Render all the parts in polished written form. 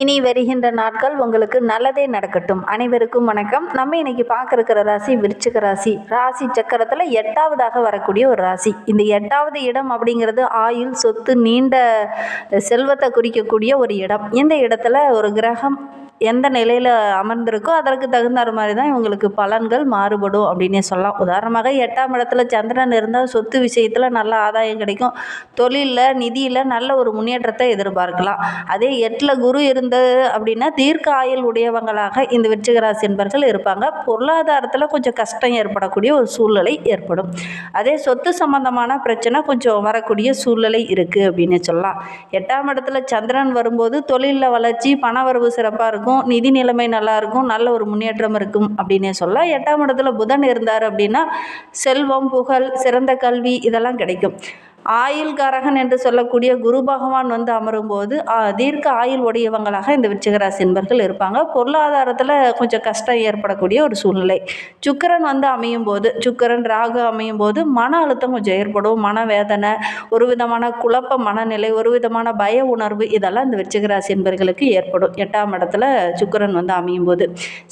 இனி வருகின்ற நாட்கள் உங்களுக்கு நல்லதே நடக்கட்டும். அனைவருக்கும் வணக்கம். நம்ம இன்னைக்கு பார்க்க இருக்கிற ராசி விருச்சிக ராசி. ராசி சக்கரத்தில் 8வதாக வரக்கூடிய ஒரு ராசி. இந்த 8வது இடம் அப்படிங்கிறது ஆயுள், சொத்து, நீண்ட செல்வத்தை குறிக்கக்கூடிய ஒரு இடம். இந்த இடத்துல ஒரு கிரகம் எந்த நிலையில் அமர்ந்திருக்கோ அதற்கு தகுந்தார் மாதிரி தான் இவங்களுக்கு பலன்கள் மாறுபடும் அப்படின்னே சொல்லலாம். உதாரணமாக 8ஆம் இடத்துல சந்திரன் இருந்தால் சொத்து விஷயத்தில் நல்ல ஆதாயம் கிடைக்கும். தொழிலில், நிதியில் நல்ல ஒரு முன்னேற்றத்தை எதிர்பார்க்கலாம். அதே 8ல் குரு இருந்தது அப்படின்னா தீர்க்க ஆயுள் உடையவங்களாக இந்த விருச்சிக ராசி என்பவர்கள் இருப்பாங்க. பொருளாதாரத்தில் கொஞ்சம் கஷ்டம் ஏற்படக்கூடிய ஒரு சூழ்நிலை ஏற்படும். அதே சொத்து சம்பந்தமான பிரச்சனை கொஞ்சம் வரக்கூடிய சூழ்நிலை இருக்குது அப்படின்னு சொல்லலாம். 8ஆம் இடத்துல சந்திரன் வரும்போது தொழிலில் வளர்ச்சி, பணவரவு சிறப்பாக இருக்கும், நிதி நிலைமை நல்லா இருக்கும், நல்ல ஒரு முன்னேற்றம் இருக்கும் அப்படின்னே சொல்லலாம். 8ஆம் இடத்துல புதன் இருந்தார் அப்படின்னா செல்வம், புகழ், சிறந்த கல்வி இதெல்லாம் கிடைக்கும். ஆயுள்காரகன் என்று சொல்லக்கூடிய குரு பகவான் அமரும்போது தீர்க்க ஆயுள் உடையவங்களாக இந்த விருச்சிக ராசி என்பர்கள் இருப்பாங்க. பொருளாதாரத்தில் கொஞ்சம் கஷ்டம் ஏற்படக்கூடிய ஒரு சூழ்நிலை. சுக்கிரன் அமையும் போது, சுக்கிரன் ராகு அமையும் போது மன அழுத்தம் கொஞ்சம் ஏற்படும். மனவேதனை, ஒரு விதமான குழப்ப மனநிலை, ஒரு விதமான பய உணர்வு இதெல்லாம் இந்த விருச்சிக ராசி என்பர்களுக்கு ஏற்படும் 8ஆம் இடத்துல சுக்கிரன் அமையும் போது.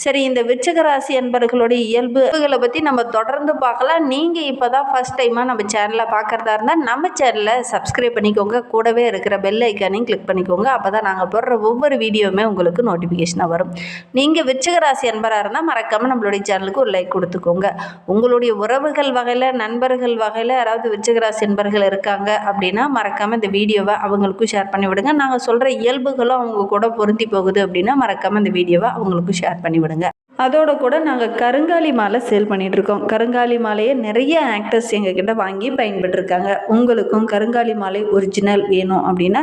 சரி, இந்த விருச்சிக ராசி என்பர்களுடைய இயல்புகளை பற்றி நம்ம தொடர்ந்து பார்க்கலாம். நீங்கள் இப்போ தான் ஃபர்ஸ்ட் டைமாக நம்ம சேனலை பார்க்குறதா இருந்தால் நம்ம சேனலை சப்ஸ்கிரைப் பண்ணிக்கோங்க. கூடவே இருக்கிற பெல் ஐக்கானையும் கிளிக் பண்ணிக்கோங்க. அப்போ தான் நாங்கள் போடுற ஒவ்வொரு வீடியோவுமே உங்களுக்கு நோட்டிஃபிகேஷனாக வரும். நீங்கள் விருச்சிக ராசி என்பராக இருந்தால் மறக்காமல் நம்மளுடைய சேனலுக்கு ஒரு லைக் கொடுத்துக்கோங்க. உங்களுடைய உறவுகள் வகையில், நண்பர்கள் வகையில் யாராவது விருச்சிக ராசி என்பர்கள் இருக்காங்க அப்படின்னா மறக்காமல் இந்த வீடியோவை அவங்களுக்கும் ஷேர் பண்ணி விடுங்க. நாங்கள் சொல்கிற இயல்புகளும் அவங்க கூட பொருந்தி போகுது அப்படின்னா மறக்காமல் இந்த வீடியோவை அவங்களுக்கும் ஷேர் பண்ணி விடுங்க. அதோட கூட நாங்கள் கருங்காலி மாலை சேல் பண்ணிகிட்ருக்கோம். கருங்காலி மாலையை நிறைய ஆக்டர்ஸ் எங்ககிட்ட வாங்கி பயன்பட்டுருக்காங்க. உங்களுக்கும் கருங்காலி மாலை ஒரிஜினல் வேணும் அப்படின்னா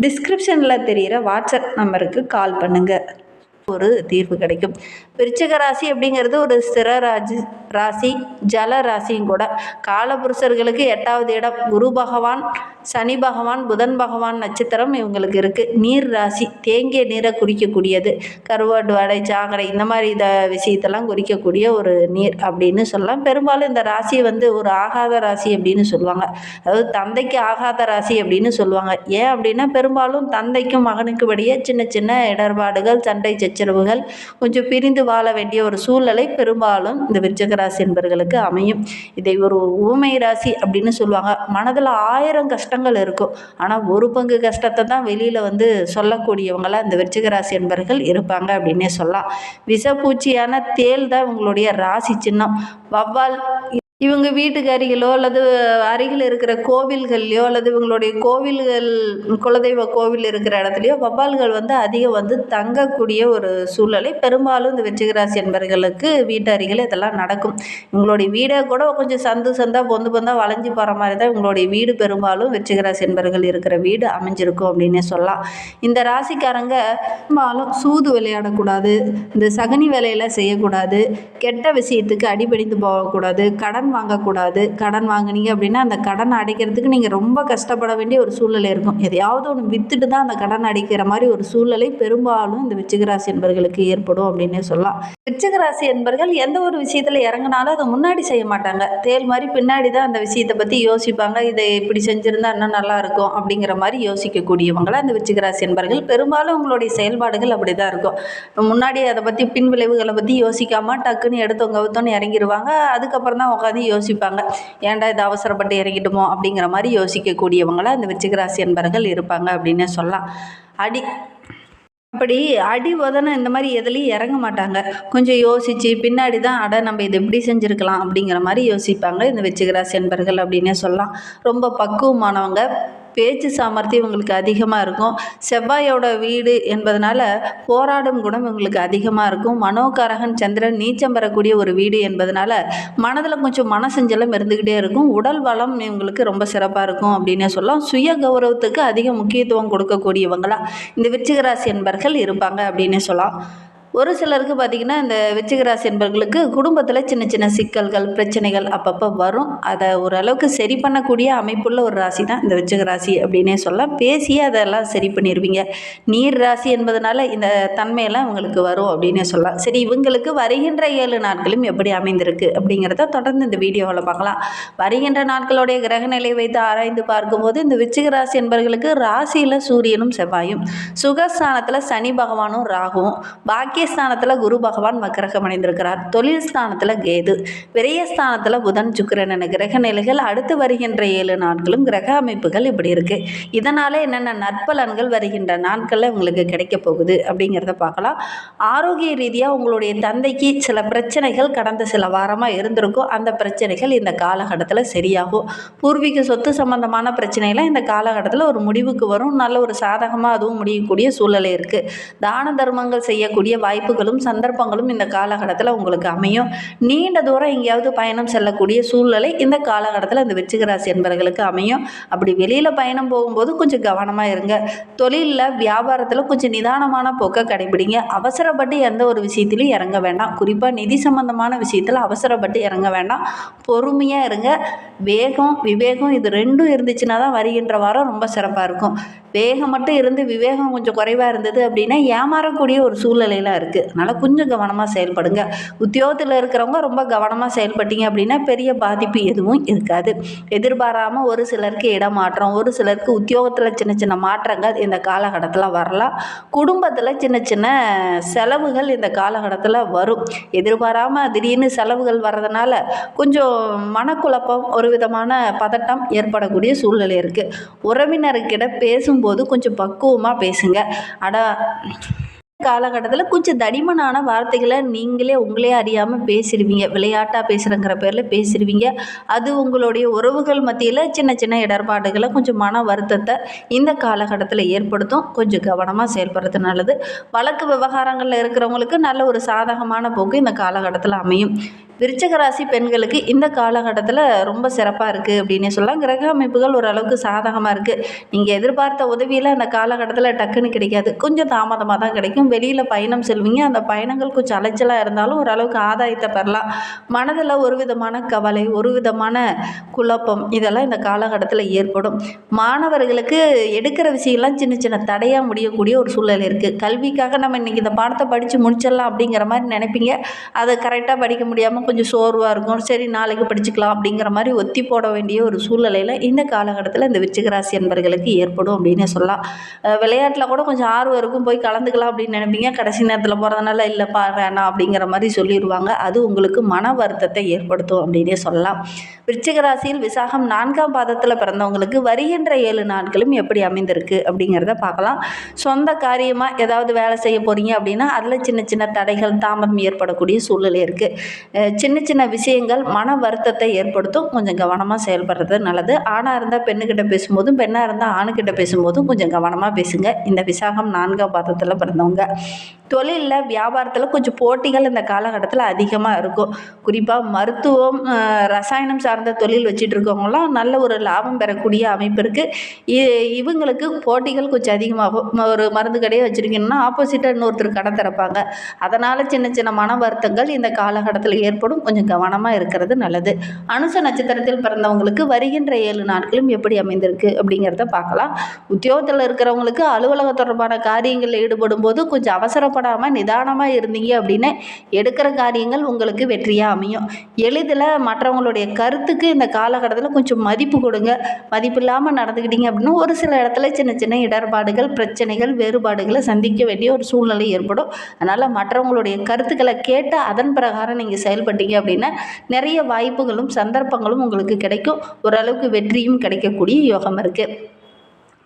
டிஸ்கிரிப்ஷனில் தெரிகிற வாட்ஸ்அப் நம்பருக்கு கால் பண்ணுங்கள். ஒரு தீர்வு கிடைக்கும். விருச்சிக ராசி அப்படிங்கிறது ஒரு ஸ்திர ராசி, ஜல ராசியும் கூட. காலபுருஷர்களுக்கு 8வது இடம். குரு பகவான், சனி பகவான், புதன் பகவான் நட்சத்திரம் இவங்களுக்கு இருக்குது. நீர் ராசி, தேங்கிய நீரை குறிக்கக்கூடியது. கருவாடு, வடை, சாக்கடை இந்த மாதிரி விஷயத்தெல்லாம் குறிக்கக்கூடிய ஒரு நீர் அப்படின்னு சொல்லலாம். பெரும்பாலும் இந்த ராசியை ஒரு ஆகாத ராசி அப்படின்னு சொல்லுவாங்க. அதாவது தந்தைக்கு ஆகாத ராசி அப்படின்னு சொல்லுவாங்க. ஏன் அப்படின்னா பெரும்பாலும் தந்தைக்கும் மகனுக்கு இடையே சின்ன சின்ன இடர்பாடுகள், சண்டை சச்சரவுகள், கொஞ்சம் பிரிந்து வாழ வேண்டிய ஒரு சூழ்நிலை பெரும்பாலும் இந்த விருச்சிக ராசி என்பவர்களுக்கு அமையும். இதை ஒரு ஊமை ராசி அப்படின்னு சொல்லுவாங்க. மனதில் 1000 கஷ்டங்கள் இருக்கும். ஆனால் ஒரு பங்கு கஷ்டத்தை தான் வெளியில் சொல்லக்கூடியவங்களா இந்த விருச்சிக ராசி என்பவர்கள் இருப்பாங்க அப்படின்னே சொல்லலாம். விஷப்பூச்சியான தேள் தான் இவங்களுடைய ராசி சின்னம். வவ்வால் இவங்க வீட்டுக்கு அருகிலோ அல்லது அருகில் இருக்கிற கோவில்கள்லையோ அல்லது இவங்களுடைய கோவில்கள், குலதெய்வ கோவில் இருக்கிற இடத்துலையோ வவ்வால்கள் அதிகம் தங்கக்கூடிய ஒரு சூழ்நிலை பெரும்பாலும் இந்த விருச்சிக ராசி என்பவர்களுக்கு வீட்டு அருகில் இதெல்லாம் நடக்கும். இவங்களுடைய வீடை கூட கொஞ்சம் சந்தா பொந்தா வளைஞ்சு போகிற மாதிரி தான் இவங்களுடைய வீடு பெரும்பாலும் விருச்சிக ராசி என்பவர்கள் இருக்கிற வீடு அமைஞ்சிருக்கும் அப்படின்னே சொல்லலாம். இந்த ராசிக்காரங்க பெரும்பாலும் சூது விளையாடக்கூடாது, இந்த சகனி வேலையில் செய்யக்கூடாது, கெட்ட விஷயத்துக்கு அடிபணிந்து போகக்கூடாது, கடன் வாங்கக்கூடாது. கடன் வாங்கினீங்க அப்படின்னா அந்த கடனை அடைக்கிறதுக்கு நீங்கள் ரொம்ப கஷ்டப்பட வேண்டிய ஒரு சூழ்நிலை இருக்கும். எதையாவது ஒன்று விற்றுட்டு தான் அந்த கடன் அடைக்கிற மாதிரி ஒரு சூழ்நிலை பெரும்பாலும் இந்த விருச்சிக ராசி என்பவர்களுக்கு ஏற்படும் அப்படின்னே சொல்லலாம். விருச்சிக ராசி என்பவர்கள் எந்த ஒரு விஷயத்தில் இறங்கினாலும் அதை முன்னாடி செய்ய மாட்டாங்க. தேல் மாதிரி பின்னாடி தான் அந்த விஷயத்தை பற்றி யோசிப்பாங்க. இதை இப்படி செஞ்சுருந்தா இன்னும் நல்லா இருக்கும் அப்படிங்கிற மாதிரி யோசிக்கக்கூடியவங்களா இந்த விருச்சிக ராசி என்பவர்கள். பெரும்பாலும் உங்களுடைய செயல்பாடுகள் அப்படி தான் இருக்கும். முன்னாடி அதை பற்றி பின் விளைவுகளை பற்றி யோசிக்காமல் டக்குன்னு எடுத்தவங்க கவுத்தோன்னு இறங்கிடுவாங்க. அதுக்கப்புறம் தான் உட்காந்து யோசிப்பாங்க, ஏன்டா இது அவசரப்பட்டு இறங்கிடுமோ அப்படிங்கிற மாதிரி யோசிக்கக்கூடியவங்களா இந்த விருச்சிக ராசி என்பவர்கள் இருப்பாங்க அப்படின்னு சொல்லலாம். அப்படி அடி உதன இந்த மாதிரி எதுலேயும் இறங்க மாட்டாங்க. கொஞ்சம் யோசித்து பின்னாடி தான் நம்ம இதை எப்படி செஞ்சுருக்கலாம் அப்படிங்கிற மாதிரி யோசிப்பாங்க இந்த விருச்சிக ராசி என்பவர்கள் அப்படின்னே சொல்லலாம். ரொம்ப பக்குவமானவங்க. பேச்சு சாமர்த்தியம் இவங்களுக்கு அதிகமாக இருக்கும். செவ்வாயோட வீடு என்பதனால போராடும் குணம் இவங்களுக்கு அதிகமாக இருக்கும். மனோகாரகன் சந்திரன் நீச்சம் பெறக்கூடிய ஒரு வீடு என்பதனால மனதில் கொஞ்சம் மனசஞ்சலம் இருந்துக்கிட்டே இருக்கும். உடல் வளம் இவங்களுக்கு ரொம்ப சிறப்பாக இருக்கும் அப்படின்னே சொல்லலாம். சுய கௌரவத்துக்கு அதிக முக்கியத்துவம் கொடுக்கக்கூடியவங்களா இந்த விருச்சிக ராசி என்பவர்கள் இருப்பாங்க அப்படின்னே சொல்லலாம். ஒரு சிலருக்கு பார்த்திங்கன்னா இந்த விருச்சிக ராசி என்பவர்களுக்கு குடும்பத்தில் சின்ன சின்ன சிக்கல்கள் பிரச்சனைகள் அப்பப்போ வரும். அதை ஓரளவுக்கு சரி பண்ணக்கூடிய அமைப்புள்ள ஒரு ராசி தான் இந்த விருச்சிக ராசி அப்படின்னே சொல்லலாம். பேசியே அதெல்லாம் சரி பண்ணிடுவீங்க. நீர் ராசி என்பதனால இந்த தன்மையெல்லாம் இவங்களுக்கு வரும் அப்படின்னே சொல்லலாம். சரி, இவங்களுக்கு வருகின்ற 7 நாட்களும் எப்படி அமைந்திருக்கு அப்படிங்கிறத தொடர்ந்து இந்த வீடியோவில் பார்க்கலாம். வருகின்ற நாட்களுடைய கிரகநிலை வைத்து ஆராய்ந்து பார்க்கும்போது இந்த விருச்சிக ராசி என்பவர்களுக்கு ராசியில் சூரியனும் செவ்வாயும், சுகஸ்தானத்தில் சனி பகவானும் ராகுவும், பாக்கியஸ்தானத்தில் குரு பகவான் வக்கரகம் அடைந்திருக்கிறார், தொழில் ஸ்தானத்தில் கேது, விரயஸ்தானத்தில் புதன் சுக்கிரன் என கிரக நிலைகள் அடுத்து வருகின்ற 7 நாட்களும் கிரக அமைப்புகள் இப்படி இருக்கு. இதனால என்னென்ன நற்பலன்கள் வருகின்ற நாட்களில் உங்களுக்கு கிடைக்க போகுது அப்படிங்கிறத பார்க்கலாம். ஆரோக்கிய ரீதியாக உங்களுடைய தந்தைக்கு சில பிரச்சனைகள் கடந்த சில வாரமாக இருந்திருக்கும். அந்த பிரச்சனைகள் இந்த காலகட்டத்தில் சரியாகும். பூர்வீக சொத்து சம்பந்தமான பிரச்சனைலாம் இந்த காலகட்டத்தில் ஒரு முடிவுக்கு வரும். நல்ல ஒரு சாதகமாக அதுவும் முடியக்கூடிய சூழ்நிலை இருக்குது. தான தர்மங்கள் செய்யக்கூடிய வாய்ப்புகளும் சந்தர்ப்பங்களும் இந்த காலகட்டத்தில் உங்களுக்கு அமையும். நீண்ட தூரம் எங்கேயாவது பயணம் செல்லக்கூடிய சூழ்நிலை இந்த காலகட்டத்தில் இந்த விருச்சிக ராசி என்பவர்களுக்கு அமையும். அப்படி வெளியில் பயணம் போகும்போது கொஞ்சம் கவனமாக இருங்க. தொழிலில் வியாபாரத்தில் கொஞ்சம் நிதானமான போக்கை கடைபிடிங்க. அவசரப்பட்டு எந்த ஒரு விஷயத்திலையும் இறங்க வேண்டாம். குறிப்பாக நிதி சம்பந்தமான விஷயத்தில் அவசரப்பட்டு இறங்க வேண்டாம். பொறுமையாக இருங்க. வேகம் விவேகம் இது ரெண்டும் இருந்துச்சுன்னா தான் வருகின்ற வாரம் ரொம்ப சிறப்பாக இருக்கும். வேகம் மட்டும் இருந்து விவேகம் கொஞ்சம் குறைவாக இருந்தது அப்படின்னா ஏமாறக்கூடிய ஒரு சூழ்நிலையில் இருக்குது. அதனால் கொஞ்சம் கவனமாக செயல்படுங்க. உத்தியோகத்தில் இருக்கிறவங்க ரொம்ப கவனமாக செயல்பட்டீங்க அப்படின்னா பெரிய பாதிப்பு எதுவும் இருக்காது. எதிர்பாராமல் ஒரு சிலருக்கு இடமாற்றம், ஒரு சிலருக்கு உத்தியோகத்தில் சின்ன சின்ன மாற்றங்கள் இந்த காலகட்டத்தில் வரலாம். குடும்பத்தில் சின்ன சின்ன செலவுகள் இந்த காலகட்டத்தில் வரும். எதிர்பாராமல் திடீர்னு செலவுகள் வர்றதுனால கொஞ்சம் மனக்குழப்பம், ஒரு விதமான பதட்டம் ஏற்படக்கூடிய சூழ்நிலை இருக்குது. உறவினர்கிட்ட பேசும்போது கொஞ்சம் பக்குவமாக பேசுங்க. காலகட்டத்தில் கொஞ்சம் தடிமனான வார்த்தைகளை நீங்களே உங்களே அறியாமல் பேசிடுவீங்க. விளையாட்டாக பேசுகிறங்கிற பேரில் பேசிடுவீங்க. அது உங்களுடைய உறவுகள் மத்தியில் சின்ன சின்ன இடர்பாடுகளை கொஞ்சம் மன வருத்தத்தை இந்த காலகட்டத்தில் ஏற்படுத்தும். கொஞ்சம் கவனமாக செயல்படுறது நல்லது. வழக்கு விவகாரங்களில் இருக்கிறவங்களுக்கு நல்ல ஒரு சாதகமான போக்கு இந்த காலகட்டத்தில் அமையும். விருச்சிக ராசி பெண்களுக்கு இந்த காலகட்டத்தில் ரொம்ப சிறப்பாக இருக்குது அப்படின்னே சொல்லலாம். கிரக அமைப்புகள் ஓரளவுக்கு சாதகமாக இருக்குது. நீங்கள் எதிர்பார்த்த உதவியில் அந்த காலகட்டத்தில் டக்குன்னு கிடைக்காது. கொஞ்சம் தாமதமாக தான் கிடைக்கும். வெளியில் பயணம் செல்வீங்க. அந்த பயணங்கள் கொஞ்சம் அலைச்சலாக இருந்தாலும் ஓரளவுக்கு ஆதாயத்தை பெறலாம். மனதில் ஒரு விதமான கவலை, ஒரு விதமான குழப்பம் இதெல்லாம் இந்த காலகட்டத்தில் ஏற்படும். மாணவர்களுக்கு எடுக்கிற விஷயம்லாம் சின்ன சின்ன தடையாக முடியக்கூடிய ஒரு சூழ்நிலை இருக்குது. கல்விக்காக நம்ம இன்றைக்கி இந்த பாடத்தை படித்து முடிச்சிடலாம் அப்படிங்கிற மாதிரி நினைப்பீங்க. அதை கரெக்டாக படிக்க முடியாமல் கொஞ்சம் சோர்வாக இருக்கும். சரி, நாளைக்கு படிச்சுக்கலாம் அப்படிங்கிற மாதிரி ஒத்தி போட வேண்டிய ஒரு சூழ்நிலையில் இந்த காலகட்டத்தில் இந்த விருச்சிக ராசி என்பவர்களுக்கு ஏற்படும் அப்படின்னு சொல்லலாம். விளையாட்டில் கூட கொஞ்சம் ஆர்வம் இருக்கும், போய் கலந்துக்கலாம் அப்படின்னு நினைப்பீங்க. கடைசி நேரத்தில் போகிறதுனால இல்லைப்பா வேணாம் அப்படிங்கிற மாதிரி சொல்லிடுவாங்க. அது உங்களுக்கு மன வருத்தத்தை ஏற்படுத்தும் அப்படின்னே சொல்லலாம். விருச்சிக ராசியில் விசாகம் 4ஆம் பாதத்தில் பிறந்தவங்களுக்கு வருகின்ற 7 நாட்களும் எப்படி அமைந்திருக்கு அப்படிங்கிறத பார்க்கலாம். சொந்த காரியமாக ஏதாவது வேலை செய்ய போகிறீங்க அப்படின்னா அதில் சின்ன சின்ன தடைகள் தாமதம் ஏற்படக்கூடிய சூழ்நிலை இருக்குது. சின்ன சின்ன விஷயங்கள் மன வருத்தத்தை ஏற்படுத்தும். கொஞ்சம் கவனமாக செயல்படுறது நல்லது. ஆணாக இருந்தால் பெண்ணுக்கிட்ட பேசும்போதும், பெண்ணாக இருந்தால் ஆணுக்கிட்ட பேசும்போதும் கொஞ்சம் கவனமாக பேசுங்க. இந்த விசாகம் 4ஆம் பாதத்தில் பிறந்தவங்க தொழிலில் வியாபாரத்தில் கொஞ்சம் போட்டிகள் இந்த காலகட்டத்தில் அதிகமாக இருக்கும். குறிப்பாக மருத்துவம், ரசாயனம் சார்ந்த தொழில் வச்சுட்டு இருக்கவங்களாம் நல்ல ஒரு லாபம் பெறக்கூடிய அமைப்பு இருக்குது. இவங்களுக்கு போட்டிகள் கொஞ்சம் அதிகமாகும். ஒரு மருந்து கடையை வச்சுருக்கீங்கன்னா ஆப்போசிட்டாக இன்னொருத்தர் கடை திறப்பாங்க. அதனால் சின்ன சின்ன மன வருத்தங்கள் இந்த காலகட்டத்தில் ஏற்படும். கொஞ்சம் கவனமாக இருக்கிறது நல்லது. அனுச நட்சத்திரத்தில் பிறந்தவங்களுக்கு வருகின்ற 7 நாட்களும் எப்படி அமைந்திருக்கு அப்படிங்கிறத பார்க்கலாம். உத்தியோகத்தில் இருக்கிறவங்களுக்கு அலுவலக தொடர்பான காரியங்களில் ஈடுபடும் போது கொஞ்சம் அவசரப்படாமல் நிதானமாக இருந்தீங்க அப்படின்னு எடுக்கிற காரியங்கள் உங்களுக்கு வெற்றியாக அமையும். எளிதில் மற்றவங்களுடைய கருத்துக்கு இந்த காலகட்டத்தில் கொஞ்சம் மதிப்பு கொடுங்க. மதிப்பு இல்லாமல் நடந்துக்கிட்டீங்க அப்படின்னா ஒரு சில இடத்துல சின்ன சின்ன இடர்பாடுகள், பிரச்சனைகள், வேறுபாடுகளை சந்திக்க வேண்டிய ஒரு சூழ்நிலை ஏற்படும். அதனால் மற்றவங்களுடைய கருத்துக்களை கேட்டு அதன் பிரகாரம் நீங்கள் செயல்பட்டீங்க அப்படின்னா நிறைய வாய்ப்புகளும் சந்தர்ப்பங்களும் உங்களுக்கு கிடைக்கும். ஓரளவுக்கு வெற்றியும் கிடைக்கக்கூடிய யோகம் இருக்குது.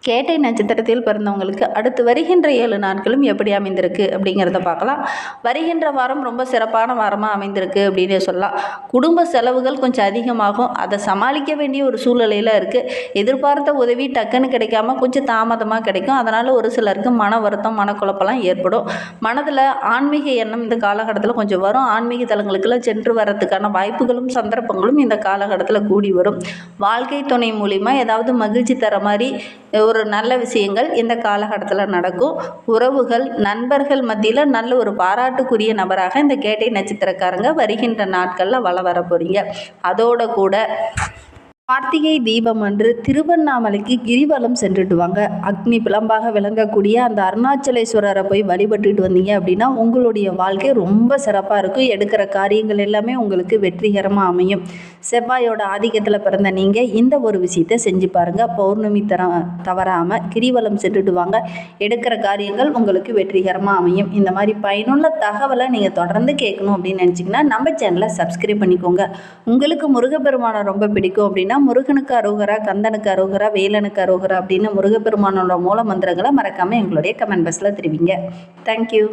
கேட்டை நட்சத்திரத்தில் பிறந்தவங்களுக்கு அடுத்து வருகின்ற 7 நாட்களும் எப்படி அமைந்திருக்கு அப்படிங்கிறத பார்க்கலாம். வருகின்ற வாரம் ரொம்ப சிறப்பான வாரமாக அமைந்திருக்கு அப்படின்னு சொல்லலாம். குடும்ப செலவுகள் கொஞ்சம் அதிகமாகும். அதை சமாளிக்க வேண்டிய ஒரு சூழ்நிலையில் இருக்குது. எதிர்பார்த்த உதவி டக்குன்னு கிடைக்காம கொஞ்சம் தாமதமாக கிடைக்கும். அதனால் ஒரு சிலருக்கு மன வருத்தம், மனக்குழப்பம்லாம் ஏற்படும். மனதில் ஆன்மீக எண்ணம் இந்த காலகட்டத்தில் கொஞ்சம் வரும். ஆன்மீக தலங்களுக்கெல்லாம் சென்று வர்றதுக்கான வாய்ப்புகளும் சந்தர்ப்பங்களும் இந்த காலகட்டத்தில் கூடி வரும். வாழ்க்கை துணை மூலிமா ஏதாவது மகிழ்ச்சி தர மாதிரி ஒரு நல்ல விஷயங்கள் இந்த காலகட்டத்தில் நடக்கும். உறவுகள், நண்பர்கள் மத்தியில் நல்ல ஒரு பாராட்டுக்குரிய நபராக இந்த கேட்டை நட்சத்திரக்காரங்க வருகின்ற நாட்களில் வர போகிறீங்க. அதோட கூட கார்த்திகை தீபம் அன்று திருவண்ணாமலைக்கு கிரிவலம் சென்றுட்டு வாங்க. அக்னி பிளம்பாக விளங்கக்கூடிய அந்த அருணாச்சலேஸ்வரரை போய் வழிபட்டுட்டு வந்தீங்க அப்படின்னா உங்களுடைய வாழ்க்கை ரொம்ப சிறப்பாக இருக்கும். எடுக்கிற காரியங்கள் எல்லாமே உங்களுக்கு வெற்றிகரமாக அமையும். செவ்வாயோட ஆதிக்கத்தில் பிறந்த நீங்கள் இந்த ஒரு விஷயத்தை செஞ்சு பாருங்கள். பௌர்ணமி தவறாமல் கிரிவலம் சென்றுட்டு வாங்க. எடுக்கிற காரியங்கள் உங்களுக்கு வெற்றிகரமாக அமையும். இந்த மாதிரி பயனுள்ள தகவலை நீங்கள் தொடர்ந்து கேட்கணும் அப்படின்னு நினச்சிங்கன்னா நம்ம சேனலை சப்ஸ்கிரைப் பண்ணிக்கோங்க. உங்களுக்கு முருகப்பெருமானை ரொம்ப பிடிக்கும் அப்படின்னா முருகனுக்கு அரோகரா, கந்தனுக்கு அரோகரா, வேலனுக்கு அரோகரா அப்படின்னு முருகப்பெருமானோட மூல மந்திரங்களை மறக்காமல் எங்களுடைய கமெண்ட் பாக்ஸில் தெரிவிங்க. தேங்க்யூ.